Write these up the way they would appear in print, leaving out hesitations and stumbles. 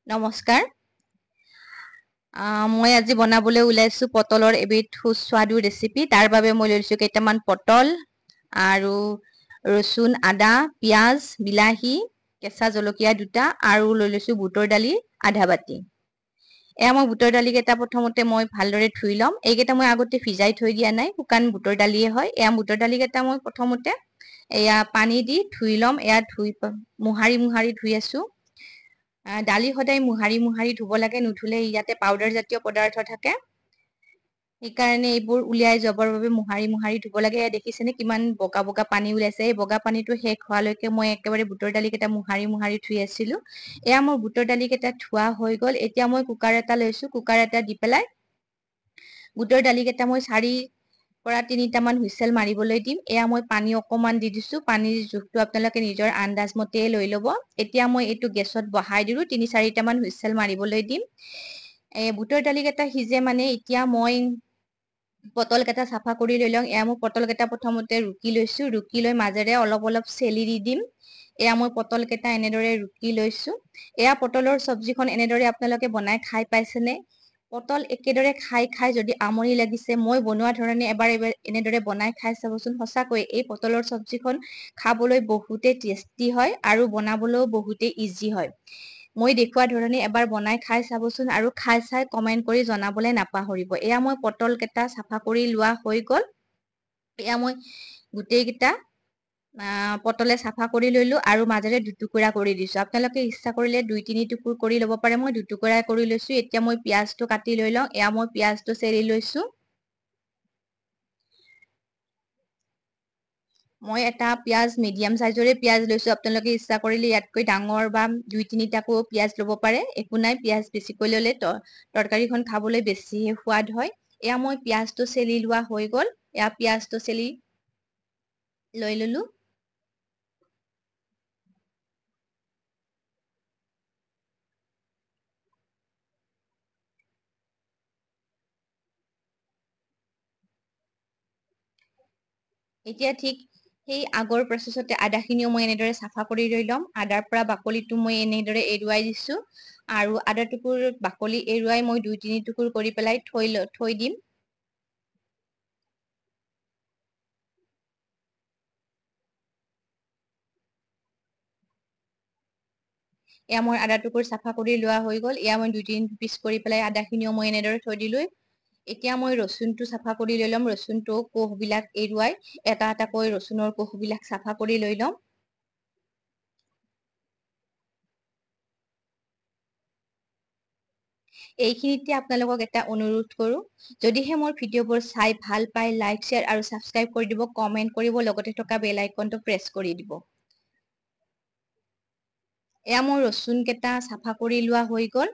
নমস্কাৰ। মই আজি বনাবলৈ ওলাইছো পটলৰ এবিধ সুস্বাদু ৰেচিপি। তাৰ বাবে মই লৈছো কেইটামান পটল আৰু ৰচুন, আদা, পিঁয়াজ, বিলাহী, কেঁচা জলকীয়া দুটা আৰু লৈ লৈছো বুটৰ দালি আধা বাটি। মই বুটৰ দালিকেইটা প্ৰথমতে মই ভালদৰে ধুই ল'ম। এইকেইটা মই আগতে ভিজাই থৈ দিয়া নাই, শুকান বুটৰ দালিয়ে হয়। বুটৰ দালিকেইটা মই প্ৰথমতে পানী দি ধুই ল'ম। ধুই মোহাৰি ধুই আছো। দালি সদায় মোহাৰি ধুব লাগে, নুধুলে ইয়াতে পাউডাৰ জাতীয় পদাৰ্থ থাকে। সেইকাৰণে এইবোৰ উলিয়াই যাবৰ বাবে মোহাৰি ধুব লাগে। দেখিছেনে কিমান বগা বগা পানী ওলাইছে? এই বগা পানীটো শেষ হোৱালৈকে মই একেবাৰে বুটৰ দালিকেইটা মোহাৰি ধুই আছিলো। মোৰ বুটৰ দালিকেইটা ধোৱা হৈ গ'ল। এতিয়া মই কুকাৰ এটা লৈছো। কুকাৰ এটা দি পেলাই বুটৰ দালিকেইটা মই 4 পৰা 3টামান হুইচেল মাৰিবলৈ দিম। মই পানী অকমান দি দিছো। পানীৰ জোখটো আপোনালোকে নিজৰ আন্দাজ মতে লৈ ল'ব। এতিয়া মই এইটো গেছত বহাই দিলো। 3-4টামান হুইচেল মাৰিবলৈ দিম। বুটৰ দালিকেইটা সিজে মানে এতিয়া মই পটল কেইটা চাফা কৰি লৈ লওঁ। মই পটল কেইটা প্ৰথমতে ৰুকি লৈছো। ৰুকি লৈ মাজেৰে অলপ অলপ চেলি দি দিম। মই পটল কেইটা এনেদৰে ৰুকি লৈছো। পটলৰ চব্জিখন এনেদৰে আপোনালোকে বনাই খাই পাইছেনে? পটল একেদৰে খাই যদি আমনি লাগিছে, মই বনোৱা ধৰণে এবাৰ এনেদৰে বনাই খাই চাবচোন। সঁচাকৈ এই পটলৰ চব্জিখন খাবলৈ বহুতেই টেষ্টি হয় আৰু বনাবলৈও বহুতেই ইজি হয়। মই দেখুওৱা ধৰণে এবাৰ বনাই খাই চাবচোন আৰু খাই চাই কমেন্ট কৰি জনাবলৈ নাপাহৰিব। মই পটল কেইটা চাফা কৰি লোৱা হৈ গ'ল। মই গোটেই কেইটা পটলে চাফা কৰি লৈলো আৰু মাজেৰে দুটুকুৰা কৰি দিছো। আপোনালোকে ইচ্ছা কৰিলে 2-3 টুকুৰ কৰি ল'ব পাৰে। মই দুটুকুৰা কৰি লৈছো। এতিয়া মই পিঁয়াজটো কাটি লৈ লওঁ। মই পিঁয়াজটো চেৰি লৈছো। মই এটা পিঁয়াজ মিডিয়াম চাইজৰে পিঁয়াজ লৈছো। আপোনালোকে ইচ্ছা কৰিলে ইয়াতকৈ ডাঙৰ বা 2-3টাকো পিঁয়াজ ল'ব পাৰে। একো নাই, পিঁয়াজ বেছিকৈ ল'লে তৰকাৰীখন খাবলৈ বেছিহে সোৱাদ হয়। মই পিঁয়াজটো চেলি লোৱা হৈ গ'ল। পিঁয়াজটো চেলি লৈ ললো। এতিয়া ঠিক সেই আগৰ প্ৰচেছতে আদাখিনিও মই এনেদৰে চাফা কৰি লৈ ল'ম। আদাৰ পৰা বাকলিটো মই এনেদৰে এৰুৱাই দিছো। আৰু আদা টুকুৰ বাকলি এৰুৱাই মই 2-3 টুকুৰ কৰি পেলাই থৈ দিম। মোৰ আদা টুকুৰ চাফা কৰি লোৱা হৈ গ'ল। মই 2-3 পিচ কৰি পেলাই আদাখিনিও মই এনেদৰে থৈ দিলো। এতিয়া মই ৰচুনটো চাফা কৰি লৈ ল'ম। ৰচুনটো কোষবিলাক এৰুৱাই এটা এটাকৈ ৰচুনৰ কোষবিলাক চাফা কৰি লৈ ল'ম। এইখিনিতে আপোনালোকক এটা অনুৰোধ কৰো, যদিহে মোৰ ভিডিঅ'বোৰ চাই ভাল পায়, লাইক, শ্বেয়াৰ আৰু ছাবস্ক্ৰাইব কৰি দিব, কমেন্ট কৰিব, লগতে থকা বেল আইকনটো প্ৰেছ কৰি দিব। মোৰ ৰচুন কেইটা চাফা কৰি লোৱা হৈ গ'ল।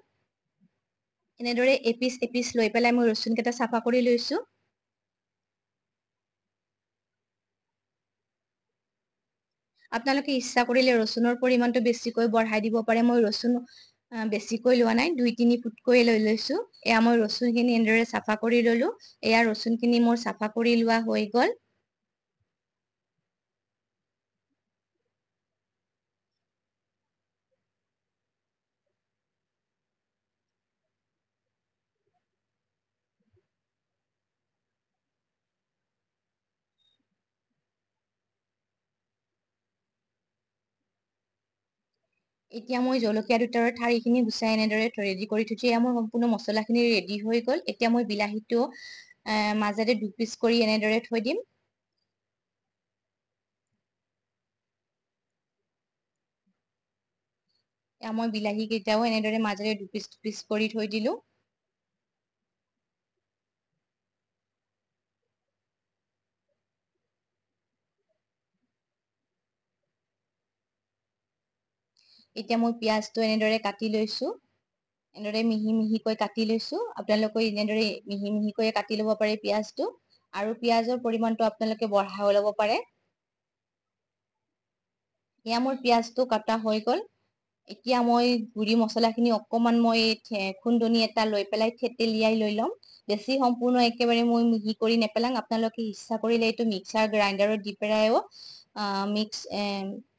এনেদৰে এপিচ লৈ পেলাই মই ৰচুন কেইটা চাফা কৰি লৈছো। আপোনালোকে ইচ্ছা কৰিলে ৰচুনৰ পৰিমাণটো বেছিকৈ বঢ়াই দিব পাৰে। মই ৰচুন বেছিকৈ লোৱা নাই, 2-3 ফুটকৈ লৈ লৈছো। মই ৰচুন খিনি এনেদৰে চাফা কৰি ললো। ৰচুন খিনি মোৰ চাফা কৰি লোৱা হৈ গ'ল। এতিয়া মই জলকীয়া দুটাৰ ঠাৰিখিনি গুচাই এনেদৰে ৰেডি কৰি থৈছো। মোৰ সম্পূৰ্ণ মছলাখিনি ৰেডি হৈ গ'ল। এতিয়া মই বিলাহীটো মাজেৰে 2 পিচ কৰি এনেদৰে থৈ দিম। মই বিলাহী কেইটাও এনেদৰে মাজেৰে 2 পিচ কৰি থৈ দিলো। এতিয়া মই পিঁয়াজটো এনেদৰে কাটি লৈছো। এনেদৰে মিহি মিহিকৈ কাটি লৈছো। আপোনালোকে এনেদৰে মিহি মিহিকৈ কাটি ল'ব পাৰে পিঁয়াজটো। আৰু পিঁয়াজৰ পৰিমাণটো আপোনালোকে বঢ়াই ল'ব পাৰে। মোৰ পিঁয়াজটো কটা হৈ গ'ল। এতিয়া মই গুৰি মছলাখিনি অকমান মই খুন্দনি এটা লৈ পেলাই থেতেলিয়াই লৈ ল'ম। বেছি সম্পূৰ্ণ একেবাৰে মই মিহি কৰি নেপেলাম। আপোনালোকে ইচ্ছা কৰিলে এইটো মিক্সাৰ গ্ৰাইণ্ডাৰত দি পেলাইও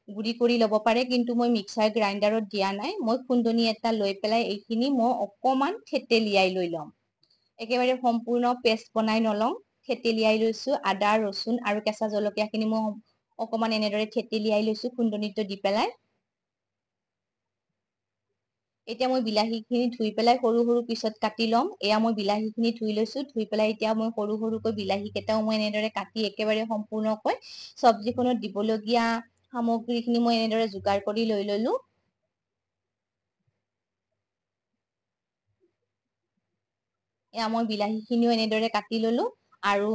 গুড়ি কৰি ল'ব পাৰে, কিন্তু মই মিক্সাৰ গ্ৰাইণ্ডাৰত দিয়া নাই। মই খুন্দনি এটা লৈ পেলাই এইখিনি মই অকমান থেতেলিয়াই লৈ ল'ম। একেবাৰে সম্পূৰ্ণ পেষ্ট বনাই নলওঁ, থেতেলিয়াই লৈছো। আদা, ৰচুন আৰু কেঁচা জলকীয়াখিনি মই অকমান এনেদৰে থেতেলিয়াই লৈছো খুন্দনিটো দি পেলাই। এতিয়া মই বিলাহীখিনি ধুই পেলাই সৰু সৰু পিছত কাটি ল'ম। এয়া মই বিলাহীখিনি ধুই লৈছো, ধুই পেলাই এতিয়া মই সৰু সৰুকৈ বিলাহী কেইটাও মই এনেদৰে কাটি একেবাৰে সম্পূৰ্ণকৈ চব্জিখনত দিবলগীয়া সামগ্ৰীখিনি মই এনেদৰে যোগাৰ কৰি লৈ ললো। এয়া মই বিলাহীখিনিও এনেদৰে কাটি ললো, আৰু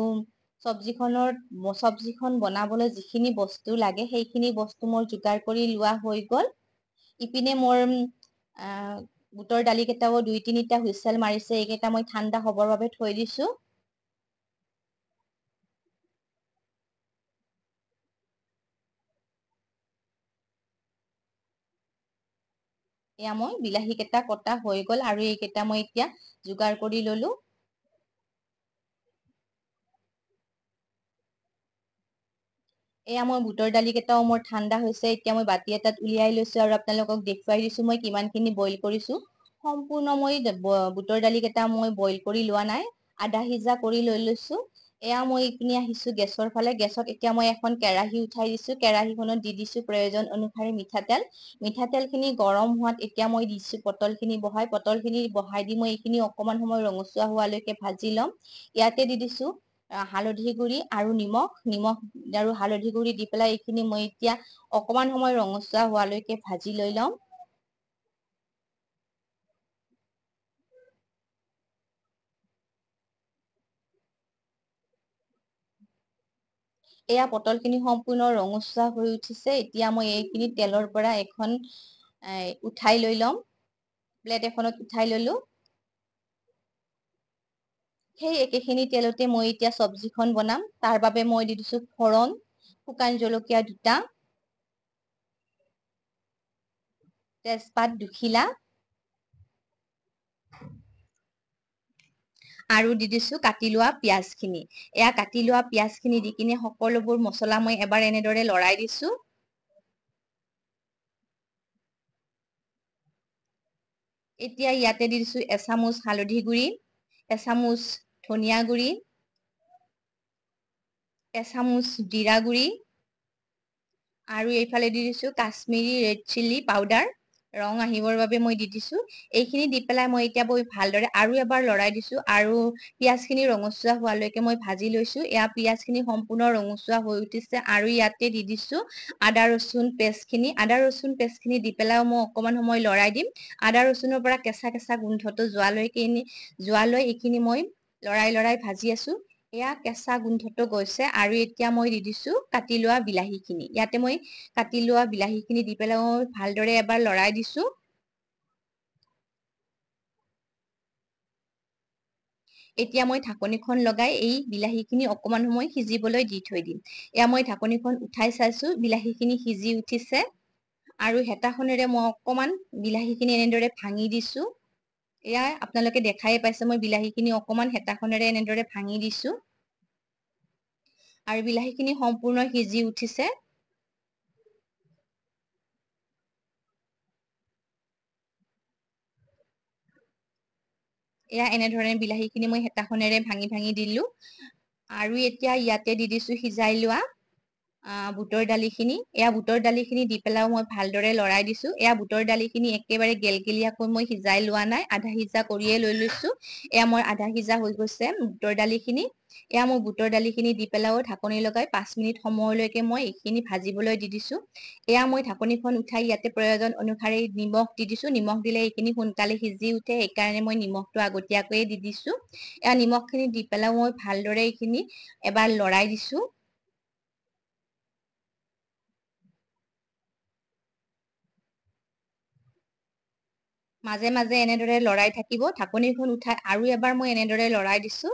চব্জিখন বনাবলৈ যিখিনি বস্তু লাগে সেইখিনি বস্তু মোৰ যোগাৰ কৰি লোৱা হৈ গল। ইপিনে মোৰ বুটৰ দালি কেইটাও 2-3টা হুইছেল মাৰিছে, এইকেইটা মই ঠাণ্ডা হবৰ বাবে থৈ দিছো। এয়া মই বিলাহী কেইটা কটা হৈ গল, আৰু এইকেইটা মই এতিয়া যোগাৰ কৰি ললো। এয়া মই বুটৰ দালি কেইটাও মোৰ ঠাণ্ডা হৈছে, এতিয়া মই বাতি এটাত উলিয়াই লৈছো আৰু আপোনালোকক দেখুৱাই দিছো মই কিমানখিনি বইল কৰিছো। সম্পূৰ্ণ মই বুটৰ দালি কেইটা মই বইল কৰি লোৱা নাই, আধা সিজা কৰি লৈ লৈছো। এয়া মই এইপিনি আহিছো গেছৰ ফালে। গেছত এতিয়া মই এখন কেৰাহী উঠাই দিছো, কেৰাহীখনত দি দিছো প্ৰয়োজন অনুসাৰে মিঠাতেল। মিঠাতেলখিনি গৰম হোৱাত এতিয়া মই দিছো পটলখিনি বহাই দি মই এইখিনি অকমান সময় ৰঙচুৱা হোৱালৈকে ভাজি ল'ম। ইয়াতে দি দিছো হালধি গুড়ি আৰু নিমখ আৰু হালধি গুড়ি দি পেলাই এইখিনি মই এতিয়া অকমান সময় ৰঙচুৱা হোৱালৈকে ভাজি লৈ লওঁ। এয়া পটলখিনি সম্পূৰ্ণ ৰঙচুৱা হৈ উঠিছে। এতিয়া মই এইখিনি তেলৰ পৰা উঠাই লৈ ল'ম। প্লেট এখনত উঠাই ললো। সেই একেখিনি তেলতে মই এতিয়া চব্জিখন বনাম। তাৰ বাবে মই দি দিছো ফৰণ, শুকান জলকীয়া 2টা, তেজপাত 2খিলা, আৰু দি দিছো কাটি লোৱা পিয়াজখিনি। এয়া কাটি লোৱা পিয়াজখিনি দি কিনে সকলোবোৰ মছলা মই এবাৰ এনেদৰে লৰাই দিছো। এতিয়া ইয়াতে দি দিছো এচামুচ হালধি গুড়ি, এচামুচ ধনিয়া গুড়ি, এচামুচ জিৰা গুড়ি, আৰু এইফালে দি দিছো কাশ্মিৰী ৰেড চিলি পাউডাৰ, ৰং আহিবৰ বাবে মই দি দিছো। এইখিনি দি পেলাই মই এতিয়া ভালদৰে আৰু এবাৰ লৰাই দিছো, আৰু পিয়াজখিনি ৰঙচুৱা হোৱালৈকে মই ভাজি লৈছো। এয়া পিয়াজখিনি সম্পূৰ্ণ ৰঙচুৱা হৈ উঠিছে, আৰু ইয়াতে দি দিছো আদা ৰচুন পেষ্টখিনি দি পেলাইও মই অকমান সময় লৰাই দিম। আদা ৰচুনৰ পৰা কেঁচা কেঁচা গোন্ধটো যোৱালৈ এইখিনি মই লৰাই ভাজি আছো। এয়া কেঁচা গোন্ধটো গৈছে, আৰু এতিয়া মই দি দিছো কাটি লোৱা বিলাহীখিনি। ইয়াতে মই কাটি লোৱা বিলাহীখিনি দি পেলাই মই ভালদৰে এবাৰ লৰাই দিছো। এতিয়া মই ঢাকনিখন লগাই এই বিলাহীখিনি অকমান সময় সিজিবলৈ দি থৈ দিম। এয়া মই ঢাকনিখন উঠাই চাইছো, বিলাহীখিনি সিজি উঠিছে। আৰু হেতাখনেৰে মই অকমান বিলাহীখিনি এনেদৰে ভাঙি দিছো। এয়া আপোনালোকে দেখাই পাইছে, মই বিলাহীখিনি অকমান হেতাখনেৰে এনেদৰে ভাঙি দিছো। আৰু বিলাহীখিনি সম্পূৰ্ণ সিজি উঠিছে। এয়া এনেধৰণে বিলাহীখিনি মই হেতাখনেৰে ভাঙি দিলো। আৰু এতিয়া ইয়াতে দি দিছো সিজাই লোৱা বুটৰ দালিখিনি। এয়া বুটৰ দালিখিনি দি পেলাইও মই ভালদৰে লৰাই দিছো। এয়া বুটৰ দালিখিনি একেবাৰে গেলগেলীয়াকৈ মই সিজাই লোৱা নাই, আধা সিজা কৰিয়ে লৈ লৈছো। এয়া মই আধা সিজা হৈ গৈছে বুটৰ দালিখিনি। এয়া মই বুটৰ দালিখিনি দি পেলাইও ঢাকনি লগাই 5 মিনিট সময়লৈকে মই এইখিনি ভাজিবলৈ দি দিছো। এয়া মই ঢাকনিখন উঠাই ইয়াতে প্ৰয়োজন অনুসাৰে নিমখ দি দিছো। নিমখ দিলে এইখিনি সোনকালে সিজি উঠে, সেইকাৰণে মই নিমখটো আগতীয়াকৈয়ে দি দিছো। এয়া নিমখখিনি দি পেলাই মই ভালদৰে এইখিনি এবাৰ লৰাই দিছো। মাজে মাজে এনেদৰে লৰাই থাকিব। ঢাকনিখন উঠাই আৰু এবাৰ মই এনেদৰে লৰাই দিছো।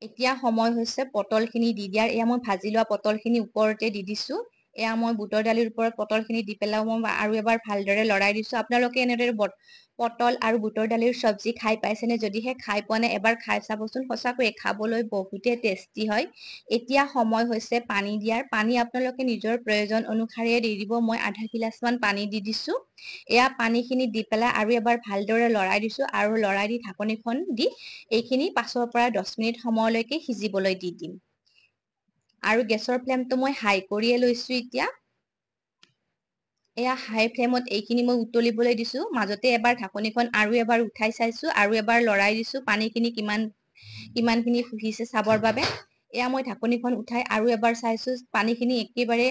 এতিয়া সময় হৈছে পটলখিনি দি দিয়াৰ। এয়া মই ভাজি লোৱা পটলখিনি ওপৰতে দি দিছো। এয়া মই বুটৰ দালিৰ ওপৰত পটলখিনি দি পেলাই মই আৰু এবাৰ ভালদৰে লৰাই দিছোঁ। আপোনালোকে এনেদৰে পটল আৰু বুটৰ দালিৰ চব্জি খাই পাইছেনে? যদিহে খাই পোৱা নাই এবাৰ খাই চাবচোন। সঁচাকৈয়ে খাবলৈ বহুতে টেষ্টি হয়। এতিয়া সময় হৈছে পানী দিয়াৰ। পানী আপোনালোকে নিজৰ প্ৰয়োজন অনুসাৰে দি দিব। মই আধা গিলাচমান পানী দি দিছোঁ। এয়া পানীখিনি দি পেলাই আৰু এবাৰ ভালদৰে লৰাই দিছোঁ আৰু লৰাই দি ঢাকনিখন দি এইখিনি 5ৰ পৰা 10 মিনিট সময়লৈকে সিজিবলৈ দি দিম। আৰু গেছৰ ফ্লেমটো মই হাই কৰিয়ে লৈছোঁ এতিয়া। এয়া হাই ফ্লেমত এইখিনি মই উতলিবলৈ দিছোঁ। মাজতে এবাৰ ঢাকনিখন আৰু এবাৰ উঠাই চাইছোঁ আৰু এবাৰ লৰাই দিছোঁ পানীখিনি কিমানখিনি শুহিছে চাবৰ বাবে। এয়া মই ঢাকনিখন উঠাই আৰু এবাৰ চাইছোঁ পানীখিনি একেবাৰে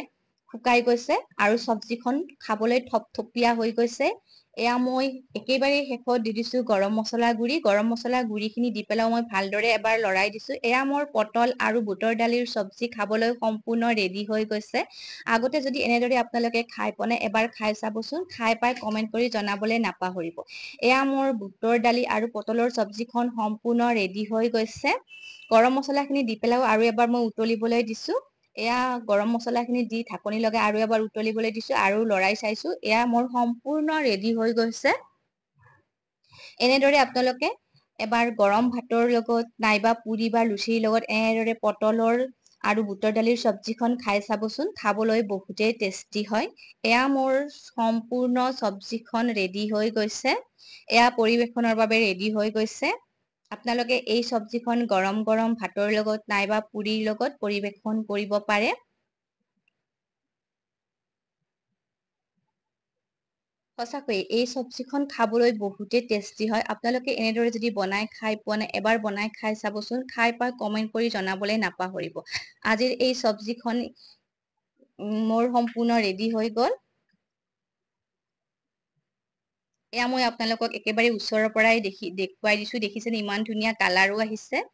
শুকাই গৈছে আৰু চব্জিখন খাবলৈ থপথপীয়া হৈ গৈছে। এয়া মই একেবাৰে শেষত দি দিছোঁ গৰম মছলা গুড়ি। গৰম মছলা গুড়িখিনি দি পেলাই মই ভালদৰে এবাৰ লৰাই দিছোঁ। এয়া মোৰ পটল আৰু বুটৰ দালিৰ চব্জি খাবলৈ সম্পূৰ্ণ ৰেডি হৈ গৈছে। আগতে যদি এনেদৰে আপোনালোকে খাই পোৱা নাই এবাৰ খাই চাবচোন। খাই পাই কমেণ্ট কৰি জনাবলৈ নাপাহৰিব। এয়া মোৰ বুটৰ দালি আৰু পটলৰ চব্জিখন সম্পূৰ্ণ ৰেডি হৈ গৈছে। গৰম মছলাখিনি দি পেলাইও আৰু এবাৰ মই উতলিবলৈ দিছোঁ। এয়া গৰম মছলাখিনি দি ঢাকনি লগাই আৰু এবাৰ উতলিবলৈ দিছোঁ আৰু লৰাই চাইছোঁ। এয়া মোৰ সম্পূৰ্ণ ৰেডি হৈ গৈছে। এনেদৰে আপোনালোকে এবাৰ গৰম ভাতৰ লগত নাইবা পুৰি বা লুচিৰ লগত এনেদৰে পটলৰ আৰু বুটৰ দালিৰ চব্জিখন খাই চাবচোন। খাবলৈ বহুতেই টেষ্টি হয়। এয়া মোৰ সম্পূৰ্ণ চব্জিখন ৰেডি হৈ গৈছে। এয়া পৰিৱেশনৰ বাবে ৰেডি হৈ গৈছে। আপোনালোকে এই চব্জিখন গৰম গৰম ভাতৰ লগত নাইবা পুৰিৰ লগত পৰিৱেশন কৰিব পাৰে। সঁচাকৈয়ে এই চব্জিখন খাবলৈ বহুতেই টেষ্টি হয়। আপোনালোকে এনেদৰে যদি বনাই খাই পোৱা নাই এবাৰ বনাই খাই চাবচোন। খাই পাই কমেণ্ট কৰি জনাবলৈ নাপাহৰিব। আজিৰ এই চব্জিখন মোৰ সম্পূৰ্ণ ৰেডি হৈ গ'ল। এয়া মই আপোনালোকক একেবাৰে ওচৰৰ পৰাই দেখুৱাই দিছোঁ। দেখিছেনে ইমান ধুনীয়া কালাৰো আহিছে।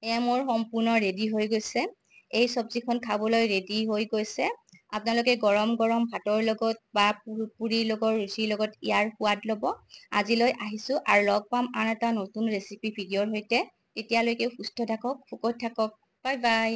এয়া মোৰ সম্পূৰ্ণ ৰেডি হৈ গৈছে। এই চব্জিখন খাবলৈ ৰেডি হৈ গৈছে। আপোনালোকে গৰম গৰম ভাতৰ লগত বা পুৰিৰ লগত ৰুচিৰ লগত ইয়াৰ সোৱাদ ল'ব। আজিলৈ আহিছোঁ আৰু লগ পাম আন এটা নতুন ৰেচিপি ভিডিঅ'ৰ সৈতে। তেতিয়ালৈকে সুস্থ থাকক, সুখত থাকক। Bye bye.